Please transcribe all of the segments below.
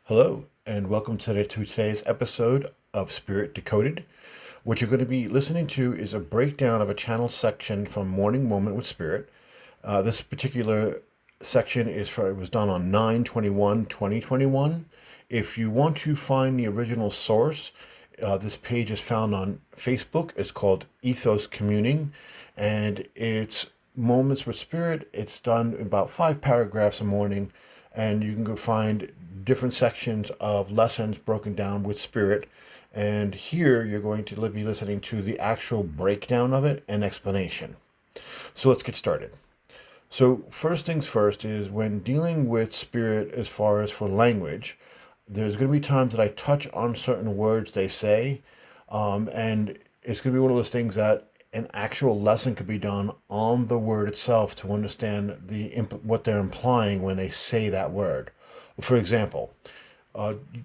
Hello, and welcome to today's episode of Spirit Decoded. What you're going to be listening to is a breakdown of a channel section from Morning Moment with Spirit. This particular section it was done on 9/21/2021. If you want to find the original source, this page is found on Facebook. It's called Ethos Communing, and it's Moments with Spirit. It's done in about 5 paragraphs a morning, and you can go find different sections of lessons broken down with Spirit. And here you're going to be listening to the actual breakdown of it and explanation. So let's get started. So, first things first is when dealing with Spirit as far as for language, there's going to be times that I touch on certain words they say, and it's going to be one of those things that an actual lesson could be done on the word itself to understand what they're implying when they say that word. For example,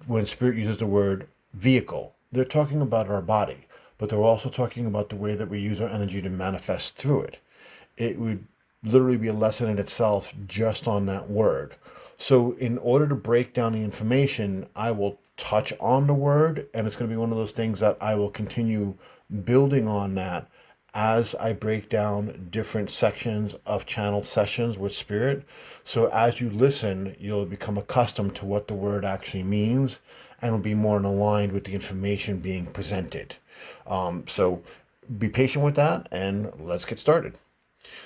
when Spirit uses the word vehicle, they're talking about our body, but they're also talking about the way that we use our energy to manifest through it. It would literally be a lesson in itself just on that word. So, in order to break down the information, I will touch on the word, and it's going to be one of those things that I will continue building on that as I break down different sections of channel sessions with Spirit. So, as you listen, you'll become accustomed to what the word actually means and will be more aligned with the information being presented. So, be patient with that, and let's get started.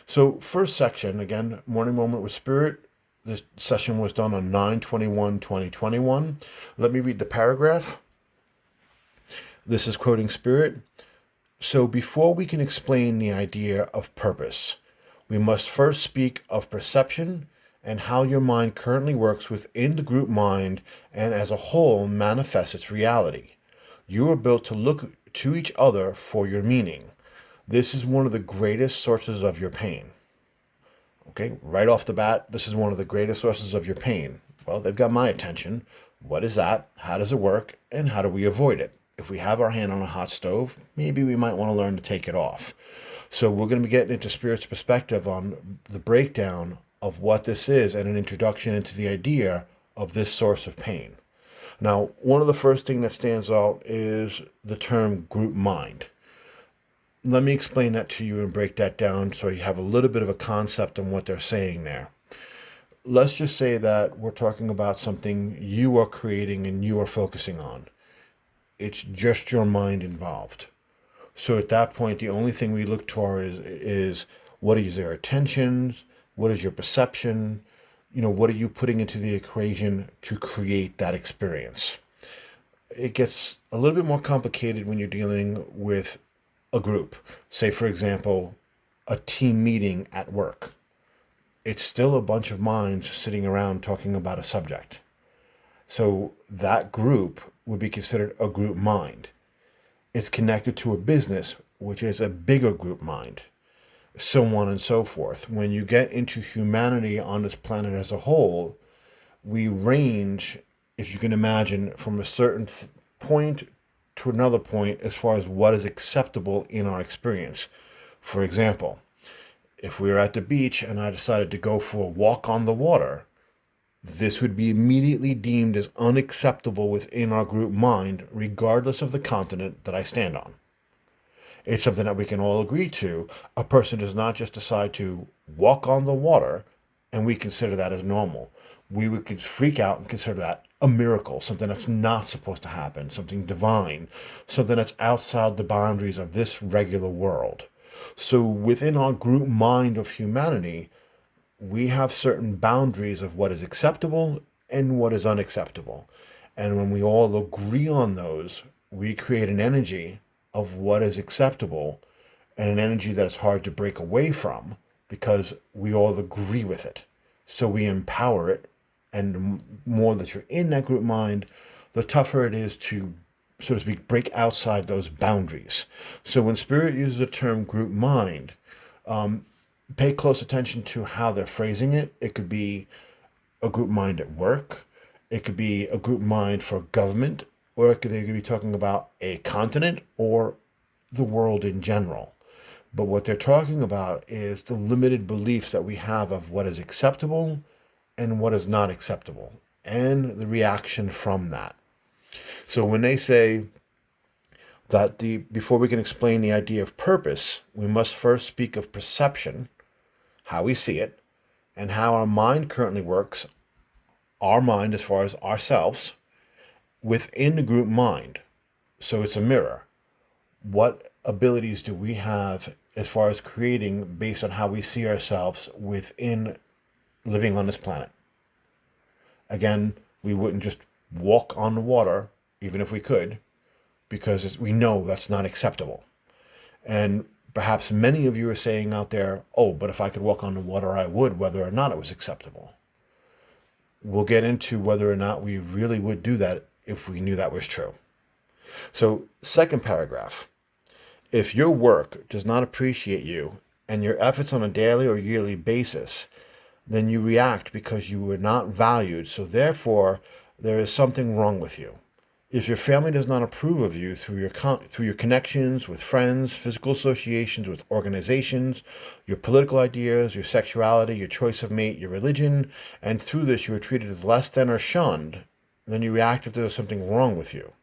So, first section, again, Morning Moment with Spirit. This session was done on 9/21/2021. Let me read the paragraph. This is quoting Spirit. So, before we can explain the idea of purpose, we must first speak of perception and how your mind currently works within the group mind and as a whole manifests its reality. You are built to look to each other for your meaning. This is one of the greatest sources of your pain. Okay, right off the bat, this is one of the greatest sources of your pain. Well, they've got my attention. What is that? How does it work? And how do we avoid it? If we have our hand on a hot stove, maybe we might want to learn to take it off. So we're going to be getting into Spirit's perspective on the breakdown of what this is and an introduction into the idea of this source of pain. Now, one of the first things that stands out is the term group mind. Let me explain that to you and break that down so you have a little bit of a concept on what they're saying there. Let's just say that we're talking about something you are creating and you are focusing on. It's just your mind involved. So at that point, the only thing we look toward is what is your attentions? What is your perception? What are you putting into the equation to create that experience? It gets a little bit more complicated when you're dealing with a group. Say, for example, a team meeting at work. It's still a bunch of minds sitting around talking about a subject. So that group would be considered a group mind. It's connected to a business, which is a bigger group mind, so on and so forth. When you get into humanity on this planet as a whole, we range, if you can imagine, from a certain point to another point as far as what is acceptable in our experience. For example, if we were at the beach and I decided to go for a walk on the water, this would be immediately deemed as unacceptable within our group mind, regardless of the continent that I stand on. It's something that we can all agree to. A person does not just decide to walk on the water and we consider that as normal. We would freak out and consider that a miracle, something that's not supposed to happen, something divine, something that's outside the boundaries of this regular world. So within our group mind of humanity, we have certain boundaries of what is acceptable and what is unacceptable. And when we all agree on those, we create an energy of what is acceptable and an energy that is hard to break away from because we all agree with it. So we empower it, and the more that you're in that group mind, the tougher it is to, so to speak, break outside those boundaries. So when Spirit uses the term group mind, pay close attention to how they're phrasing it. It could be a group mind at work. It could be a group mind for government, or they could be talking about a continent or the world in general. But what they're talking about is the limited beliefs that we have of what is acceptable and what is not acceptable. and the reaction from that. So when they say that before we can explain the idea of purpose, we must first speak of perception, how we see it, and how our mind currently works, our mind as far as ourselves, within the group mind. So it's a mirror. What abilities do we have as far as creating based on how we see ourselves within living on this planet? Again, we wouldn't just walk on the water, even if we could, because we know that's not acceptable. And perhaps many of you are saying out there, oh, but if I could walk on the water, I would, whether or not it was acceptable. We'll get into whether or not we really would do that if we knew that was true. So, second paragraph. If your work does not appreciate you and your efforts on a daily or yearly basis, then you react because you were not valued, so therefore there is something wrong with you. If your family does not approve of you through your connections with friends, physical associations with organizations, your political ideas, your sexuality, your choice of mate, your religion, and through this you are treated as less than or shunned, then you react if there is something wrong with you.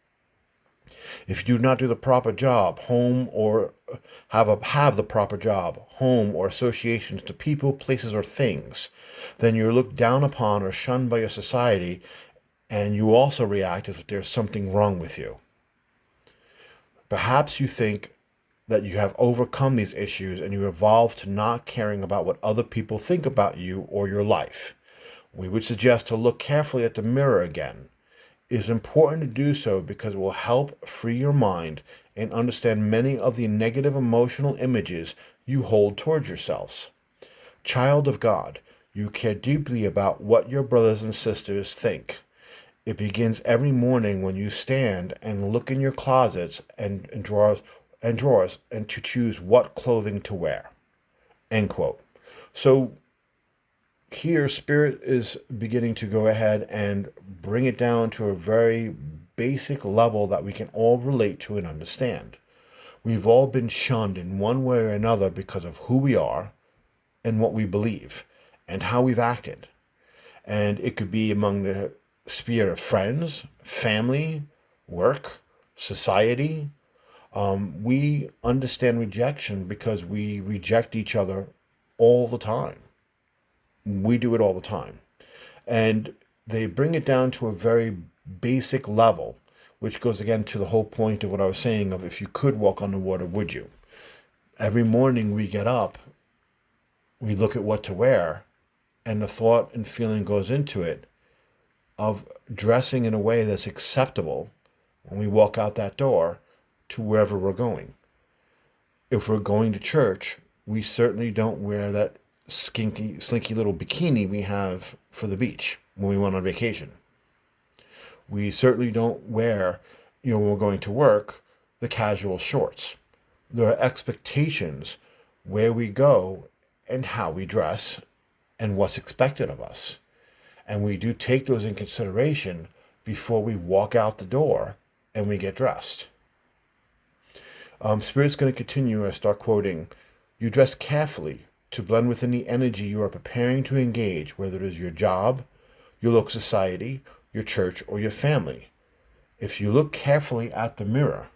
If you do not do the proper job, home or have the proper job, home or associations to people, places, or things, then you're looked down upon or shunned by your society, and you also react as if there's something wrong with you. Perhaps you think that you have overcome these issues and you evolved to not caring about what other people think about you or your life. We would suggest to look carefully at the mirror again. It is important to do so because it will help free your mind and understand many of the negative emotional images you hold towards yourselves. Child of God, you care deeply about what your brothers and sisters think. It begins every morning when you stand and look in your closets and drawers and to choose what clothing to wear. End quote. So here, Spirit is beginning to go ahead and bring it down to a very basic level that we can all relate to and understand. We've all been shunned in one way or another because of who we are and what we believe and how we've acted. And it could be among the sphere of friends, family, work, society. We understand rejection because we reject each other all the time. We do it all the time. And they bring it down to a very basic level, which goes again to the whole point of what I was saying of if you could walk on the water, would you? Every morning we get up, we look at what to wear, and the thought and feeling goes into it of dressing in a way that's acceptable when we walk out that door to wherever we're going. If we're going to church, we certainly don't wear that slinky little bikini we have for the beach when we went on vacation. We certainly don't wear, when we're going to work, the casual shorts. There are expectations where we go and how we dress and what's expected of us. And we do take those in consideration before we walk out the door and we get dressed. Spirit's going to continue. I start quoting, you dress carefully to blend within the energy you are preparing to engage, whether it is your job, your local society, your church, or your family. If you look carefully at the mirror,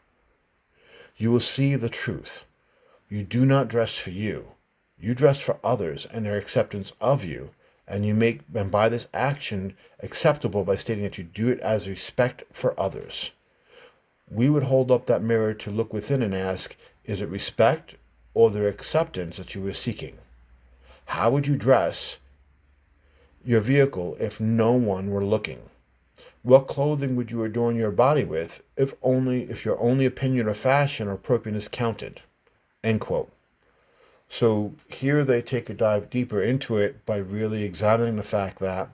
you will see the truth. You do not dress for you. You dress for others and their acceptance of you, and by this action acceptable by stating that you do it as respect for others. We would hold up that mirror to look within and ask, is it respect or their acceptance that you are seeking? How would you dress your vehicle if no one were looking? What clothing would you adorn your body with if your only opinion of fashion or appropriateness counted? End quote. So here they take a dive deeper into it by really examining the fact that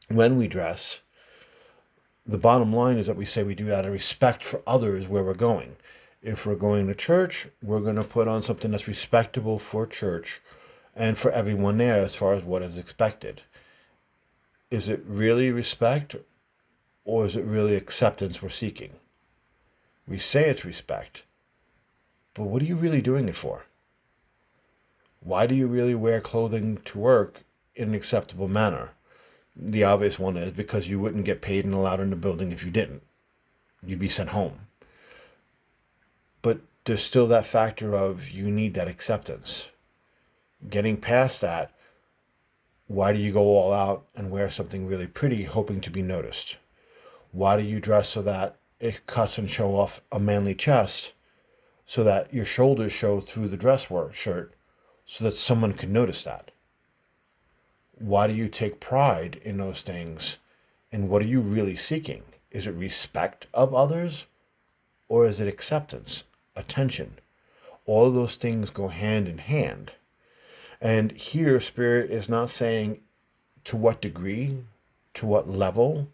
when we dress, the bottom line is that we say we do out of respect for others where we're going. If we're going to church, we're going to put on something that's respectable for church and for everyone there as far as what is expected. Is it really respect or is it really acceptance we're seeking? We say it's respect, but what are you really doing it for? Why do you really wear clothing to work in an acceptable manner? The obvious one is because you wouldn't get paid and allowed in the building if you didn't. You'd be sent home. But there's still that factor of you need that acceptance. Getting past that, why do you go all out and wear something really pretty hoping to be noticed? Why do you dress so that it cuts and show off a manly chest so that your shoulders show through the dress work shirt so that someone can notice that? Why do you take pride in those things? And what are you really seeking? Is it respect of others or is it acceptance, attention? All of those things go hand in hand. And here, Spirit is not saying to what degree, to what level,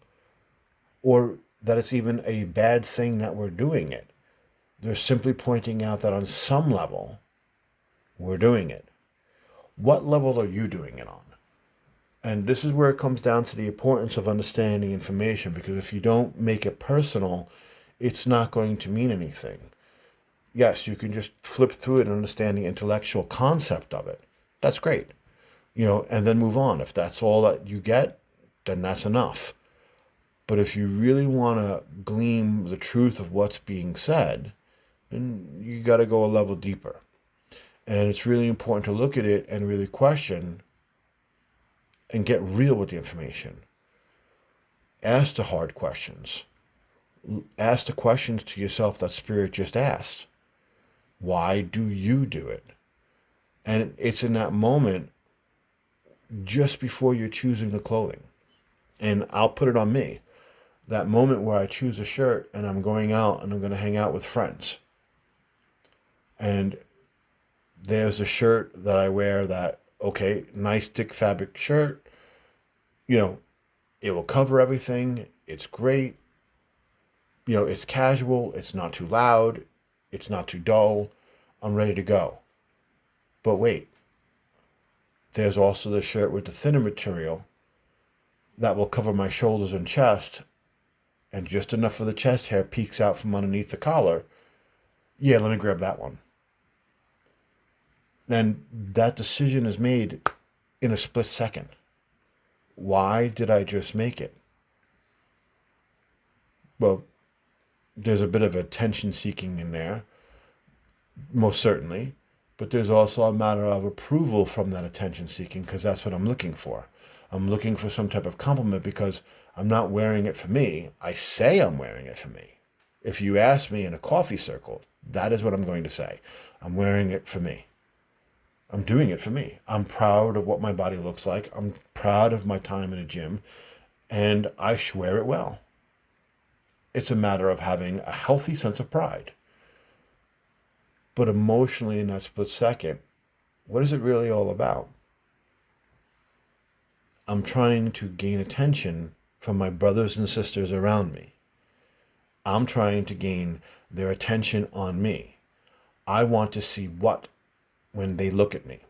or that it's even a bad thing that we're doing it. They're simply pointing out that on some level, we're doing it. What level are you doing it on? And this is where it comes down to the importance of understanding information, because if you don't make it personal, it's not going to mean anything. Yes, you can just flip through it and understand the intellectual concept of it. That's great. And then move on. If that's all that you get, then that's enough. But if you really want to glean the truth of what's being said, then you got to go a level deeper. And it's really important to look at it and really question and get real with the information. Ask the hard questions. Ask the questions to yourself that Spirit just asked. Why do you do it? And it's in that moment just before you're choosing the clothing. And I'll put it on me. That moment where I choose a shirt and I'm going out and I'm going to hang out with friends. And there's a shirt that I wear that, okay, nice thick fabric shirt. It will cover everything. It's great. It's casual. It's not too loud. It's not too dull. I'm ready to go. But wait, there's also the shirt with the thinner material that will cover my shoulders and chest, and just enough of the chest hair peeks out from underneath the collar. Yeah, let me grab that one. And that decision is made in a split second. Why did I just make it? Well, there's a bit of attention seeking in there, most certainly. But there's also a matter of approval from that attention seeking, because that's what I'm looking for. I'm looking for some type of compliment because I'm not wearing it for me. I say I'm wearing it for me. If you ask me in a coffee circle, that is what I'm going to say. I'm wearing it for me. I'm doing it for me. I'm proud of what my body looks like. I'm proud of my time in a gym, and I wear it well. It's a matter of having a healthy sense of pride. But emotionally, in that split second, what is it really all about? I'm trying to gain attention from my brothers and sisters around me. I'm trying to gain their attention on me. I want to see what when they look at me.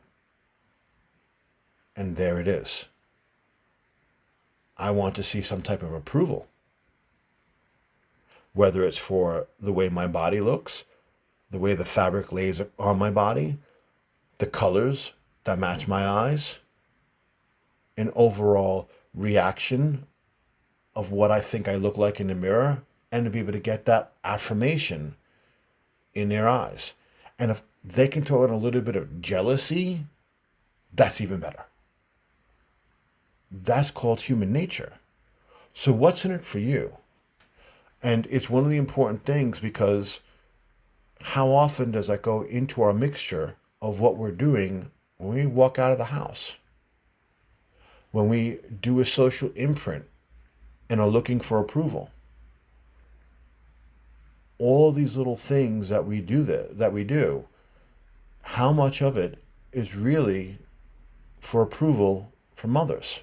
And there it is. I want to see some type of approval. Whether it's for the way my body looks, the way the fabric lays on my body, the colors that match my eyes, an overall reaction of what I think I look like in the mirror, and to be able to get that affirmation in their eyes. And if they can throw in a little bit of jealousy, that's even better. That's called human nature. So what's in it for you? And it's one of the important things, because how often does that go into our mixture of what we're doing when we walk out of the house? When we do a social imprint and are looking for approval. All these little things that we do, how much of it is really for approval from others?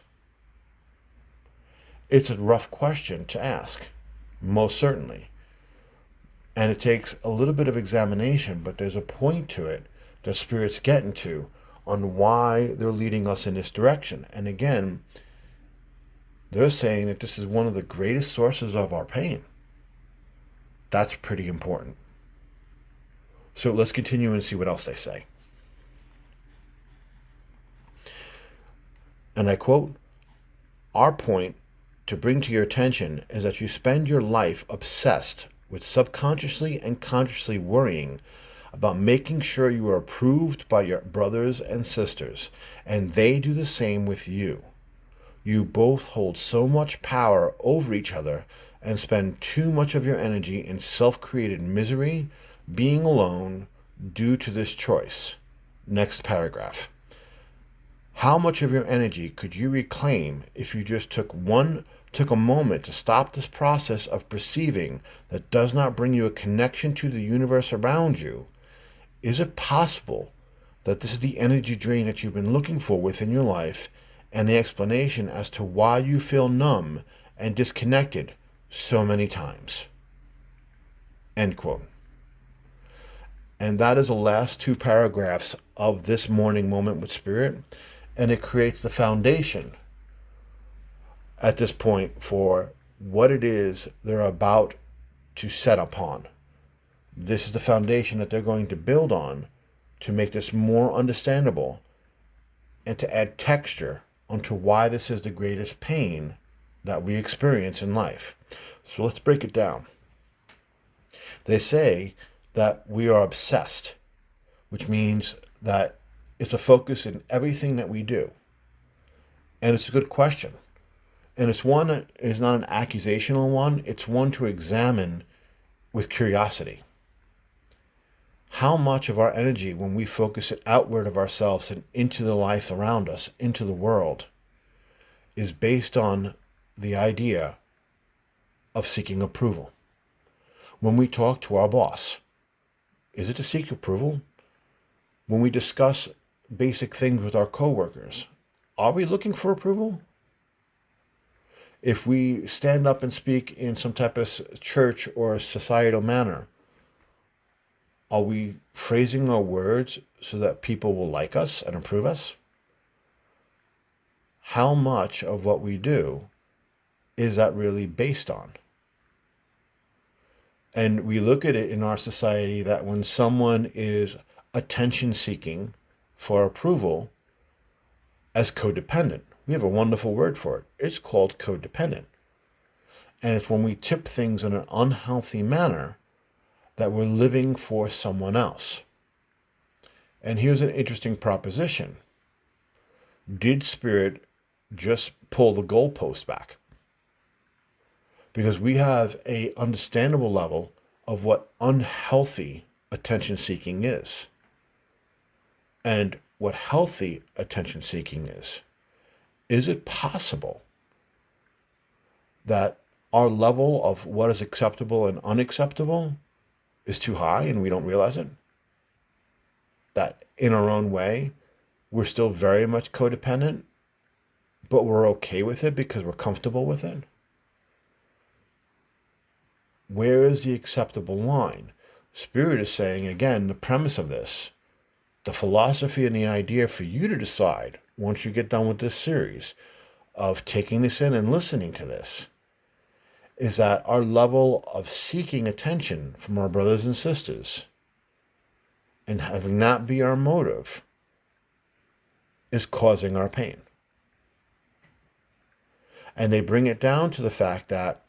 It's a rough question to ask, most certainly. And it takes a little bit of examination, but there's a point to it that Spirit's getting to on why they're leading us in this direction. And again, they're saying that this is one of the greatest sources of our pain. That's pretty important. So let's continue and see what else they say. And I quote, Our point to bring to your attention is that you spend your life obsessed with subconsciously and consciously worrying about making sure you are approved by your brothers and sisters, and they do the same with you. You both hold so much power over each other and spend too much of your energy in self-created misery, being alone, due to this choice. Next paragraph. How much of your energy could you reclaim if you just took a moment to stop this process of perceiving that does not bring you a connection to the universe around you? Is it possible that this is the energy drain that you've been looking for within your life and the explanation as to why you feel numb and disconnected so many times? End quote. And that is the last two paragraphs of this morning moment with Spirit, and it creates the foundation at this point for what it is they're about to set upon. This is the foundation that they're going to build on to make this more understandable and to add texture onto why this is the greatest pain that we experience in life. So let's break it down. They say that we are obsessed, which means that it's a focus in everything that we do. And it's a good question. And it's one that is not an accusational one, it's one to examine with curiosity. How much of our energy, when we focus it outward of ourselves and into the life around us, into the world, is based on the idea of seeking approval? When we talk to our boss, is it to seek approval? When we discuss basic things with our coworkers, are we looking for approval? If we stand up and speak in some type of church or societal manner, are we phrasing our words so that people will like us and approve us? How much of what we do is that really based on? And we look at it in our society that when someone is attention seeking for approval as codependent, we have a wonderful word for it. It's called codependent. And it's when we tip things in an unhealthy manner that we're living for someone else. And here's an interesting proposition. Did Spirit just pull the goalpost back? Because we have a understandable level of what unhealthy attention seeking is and what healthy attention seeking is. Is it possible that our level of what is acceptable and unacceptable is too high and we don't realize it? That in our own way, we're still very much codependent, but we're okay with it because we're comfortable with it? Where is the acceptable line? Spirit is saying, again, the premise of this, the philosophy and the idea for you to decide once you get done with this series of taking this in and listening to this, is that our level of seeking attention from our brothers and sisters and having that be our motive is causing our pain. And they bring it down to the fact that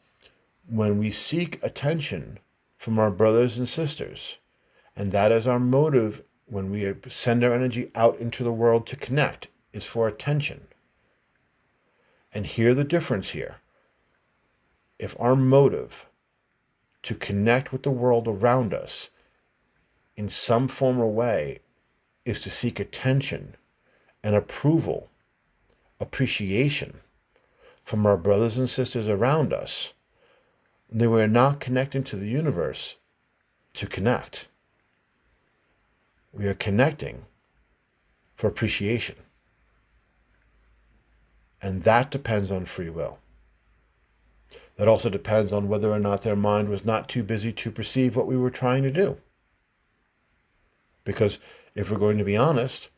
when we seek attention from our brothers and sisters, and that is our motive when we send our energy out into the world to connect, is for attention. And hear the difference here. If our motive to connect with the world around us in some form or way is to seek attention and approval, appreciation from our brothers and sisters around us, then we're not connecting to the universe to connect. We are connecting for appreciation. And that depends on free will. That also depends on whether or not their mind was not too busy to perceive what we were trying to do. Because if we're going to be honest,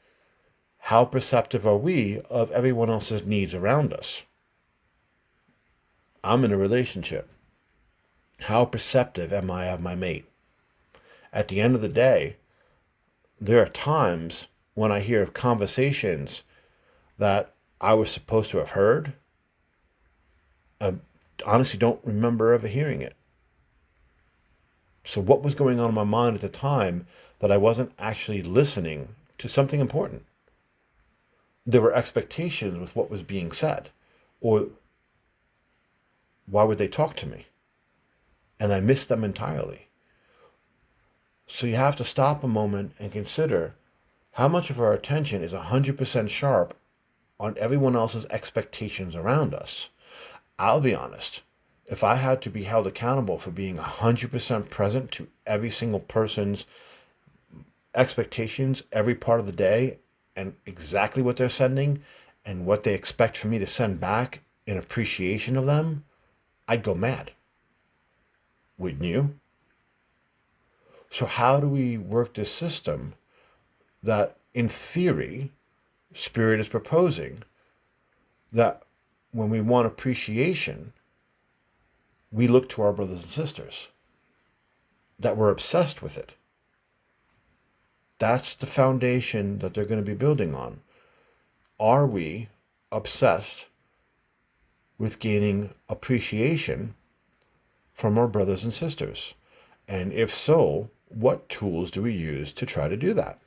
how perceptive are we of everyone else's needs around us? I'm in a relationship. How perceptive am I of my mate? At the end of the day, there are times when I hear conversations that I was supposed to have heard, I honestly don't remember ever hearing it. So, what was going on in my mind at the time that I wasn't actually listening to something important? There were expectations with what was being said, or why would they talk to me? And I missed them entirely. So, you have to stop a moment and consider how much of our attention is 100% sharp on everyone else's expectations around us. I'll be honest. If I had to be held accountable for being 100% present to every single person's expectations every part of the day and exactly what they're sending and what they expect for me to send back in appreciation of them, I'd go mad. Wouldn't you? So, how do we work this system that, in theory, Spirit is proposing that when we want appreciation, we look to our brothers and sisters, that we're obsessed with it? That's the foundation that they're going to be building on. Are we obsessed with gaining appreciation from our brothers and sisters? And if so, what tools do we use to try to do that?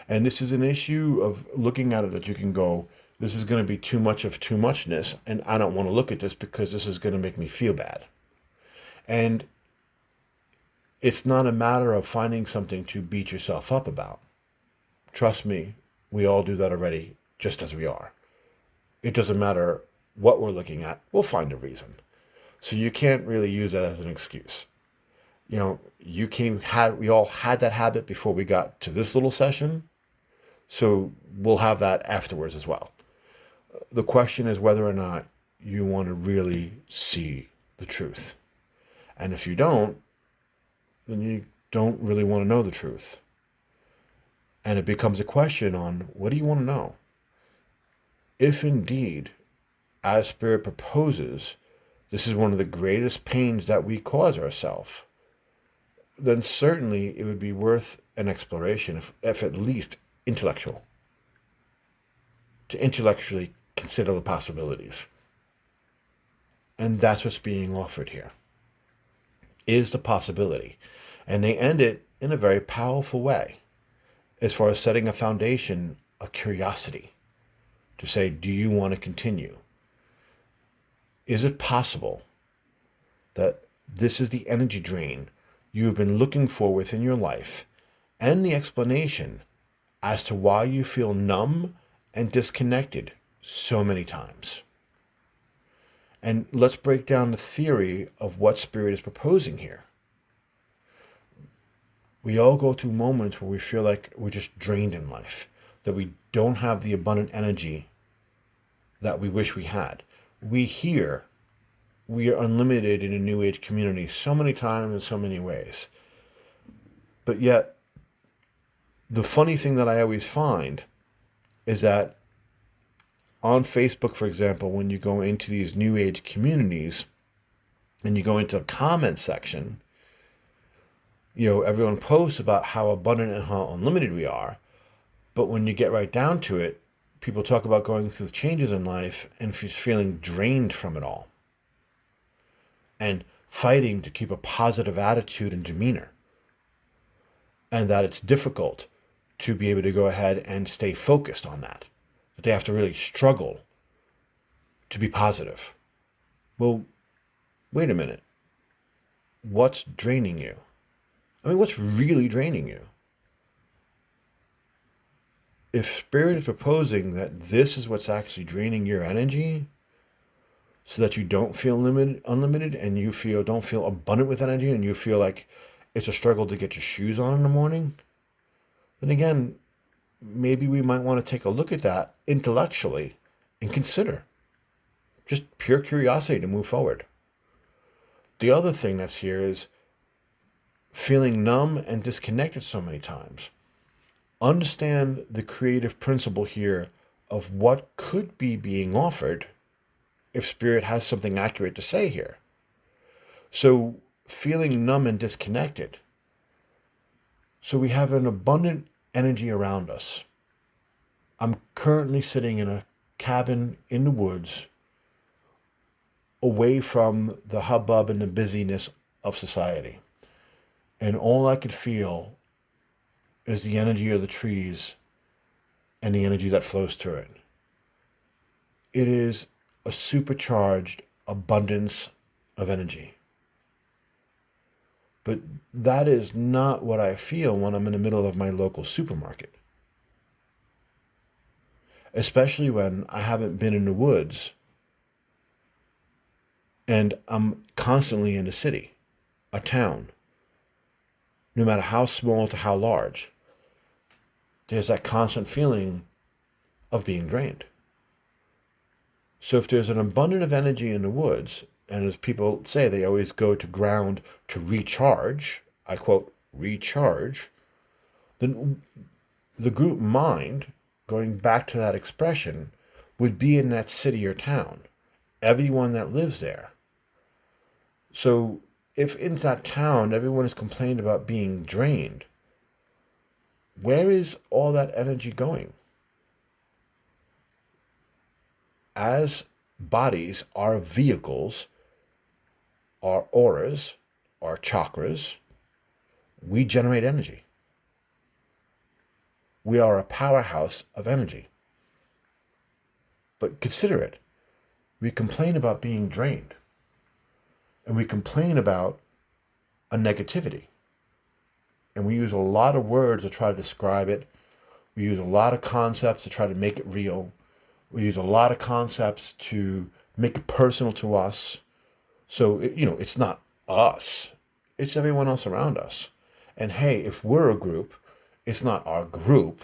And this is an issue of looking at it that you can go, this is going to be too much of too muchness, and I don't want to look at this because this is going to make me feel bad. And it's not a matter of finding something to beat yourself up about. Trust me, we all do that already, just as we are. It doesn't matter what we're looking at, we'll find a reason. So you can't really use that as an excuse. You know, we all had that habit before we got to this little session, so we'll have that afterwards as well. The question is whether or not you want to really see the truth. And if you don't, then you don't really want to know the truth. And it becomes a question on, what do you want to know? If indeed, as Spirit proposes, this is one of the greatest pains that we cause ourselves, then certainly it would be worth an exploration, if at least intellectual, to intellectually consider the possibilities. And that's what's being offered here, is the possibility. And they end it in a very powerful way, as far as setting a foundation of curiosity, to say, do you want to continue? Is it possible that this is the energy drain you have been looking for within your life, and the explanation as to why you feel numb and disconnected so many times? And let's break down the theory of what Spirit is proposing here. We all go through moments where we feel like we're just drained in life, that we don't have the abundant energy that we wish we had. We hear we are unlimited in a New Age community so many times in so many ways. But yet, the funny thing that I always find is that on Facebook, for example, when you go into these New Age communities and you go into the comment section, everyone posts about how abundant and how unlimited we are. But when you get right down to it, people talk about going through the changes in life and feeling drained from it all, and fighting to keep a positive attitude and demeanor, and that it's difficult to be able to go ahead and stay focused on that they have to really struggle to be positive. Well, wait a minute. What's draining you? I mean, what's really draining you? If Spirit is proposing that this is what's actually draining your energy, so that you don't feel unlimited, and you don't feel abundant with energy, and you feel like it's a struggle to get your shoes on in the morning, then again, maybe we might want to take a look at that intellectually and consider. Just pure curiosity to move forward. The other thing that's here is feeling numb and disconnected so many times. Understand the creative principle here of what could be being offered if Spirit has something accurate to say here. So, feeling numb and disconnected. So we have an abundant energy around us. I'm currently sitting in a cabin in the woods, away from the hubbub and the busyness of society. And all I could feel is the energy of the trees and the energy that flows through it. It is a supercharged abundance of energy. But that is not what I feel when I'm in the middle of my local supermarket. Especially when I haven't been in the woods and I'm constantly in a city, a town, no matter how small to how large. There's that constant feeling of being drained. So if there's an abundance of energy in the woods, and as people say, they always go to ground to recharge, I quote, recharge, then the group mind, going back to that expression, would be in that city or town, everyone that lives there. So if in that town everyone is complaining about being drained, where is all that energy going? As bodies, our vehicles, our auras, our chakras, we generate energy. We are a powerhouse of energy. But consider it. We complain about being drained. And we complain about a negativity. And we use a lot of words to try to describe it. We use a lot of concepts to try to make it real. We use a lot of concepts to make it personal to us. So, it's not us. It's everyone else around us. And hey, if we're a group, it's not our group.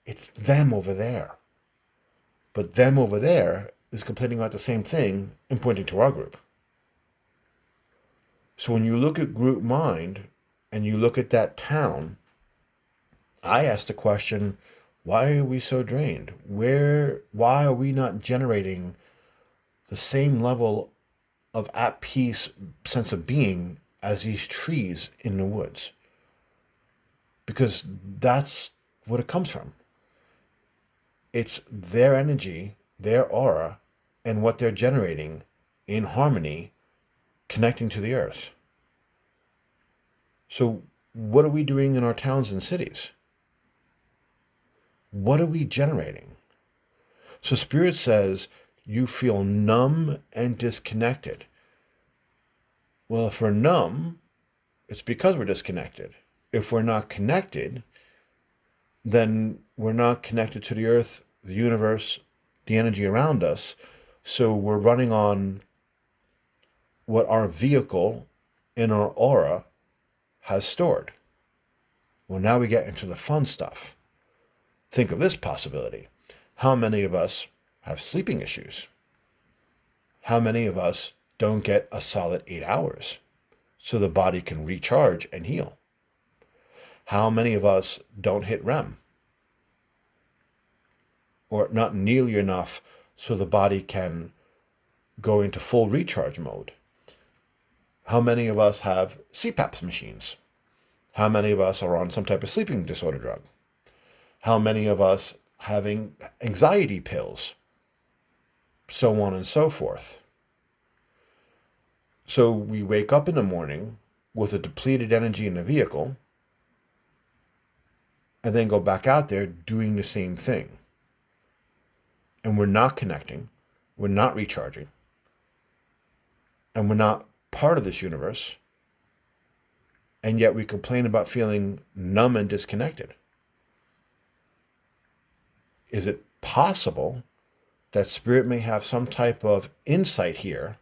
It's them over there. But them over there is complaining about the same thing and pointing to our group. So when you look at group mind and you look at that town, I ask the question, why are we so drained? Why are we not generating the same level of at peace sense of being as these trees in the woods? Because that's what it comes from. It's their energy, their aura, and what they're generating in harmony, connecting to the earth. So what are we doing in our towns and cities? What are we generating? So Spirit says you feel numb and disconnected. Well, if we're numb, it's because we're disconnected. If we're not connected, then we're not connected to the earth, the universe, the energy around us. So we're running on what our vehicle in our aura has stored. Well, now we get into the fun stuff. Think of this possibility. How many of us have sleeping issues? How many of us don't get a solid 8 hours so the body can recharge and heal? How many of us don't hit REM? Or not nearly enough so the body can go into full recharge mode? How many of us have CPAP machines? How many of us are on some type of sleeping disorder drug? How many of us having anxiety pills? So on and so forth. So we wake up in the morning with a depleted energy in the vehicle and then go back out there doing the same thing. And we're not connecting, we're not recharging, and we're not part of this universe, and yet we complain about feeling numb and disconnected. Is it possible that Spirit may have some type of insight here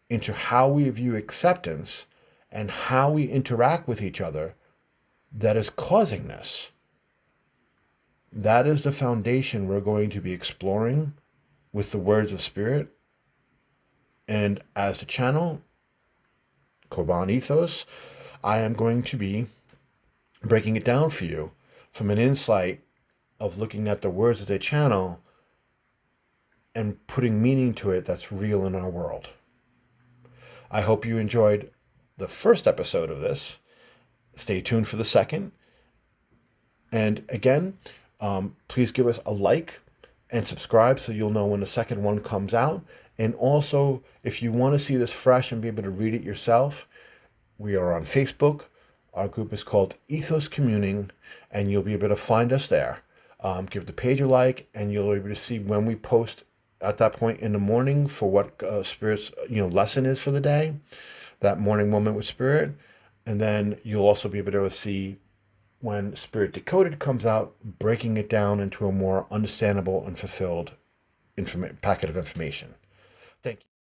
into how we view acceptance and how we interact with each other that is causing this? That is the foundation we're going to be exploring with the words of Spirit. And as the channel, Korban Ethos, I am going to be breaking it down for you from an insight of looking at the words of the channel and putting meaning to it that's real in our world. I hope you enjoyed the first episode of this. Stay tuned for the second. And again, please give us a like and subscribe so you'll know when the second one comes out. And also, if you want to see this fresh and be able to read it yourself, we are on Facebook. Our group is called Ethos Communing, and you'll be able to find us there. Give the page a like, and you'll be able to see when we post at that point in the morning for what Spirit's lesson is for the day, that morning moment with Spirit. And then you'll also be able to see when Spirit Decoded comes out, breaking it down into a more understandable and fulfilled packet of information. Thank you.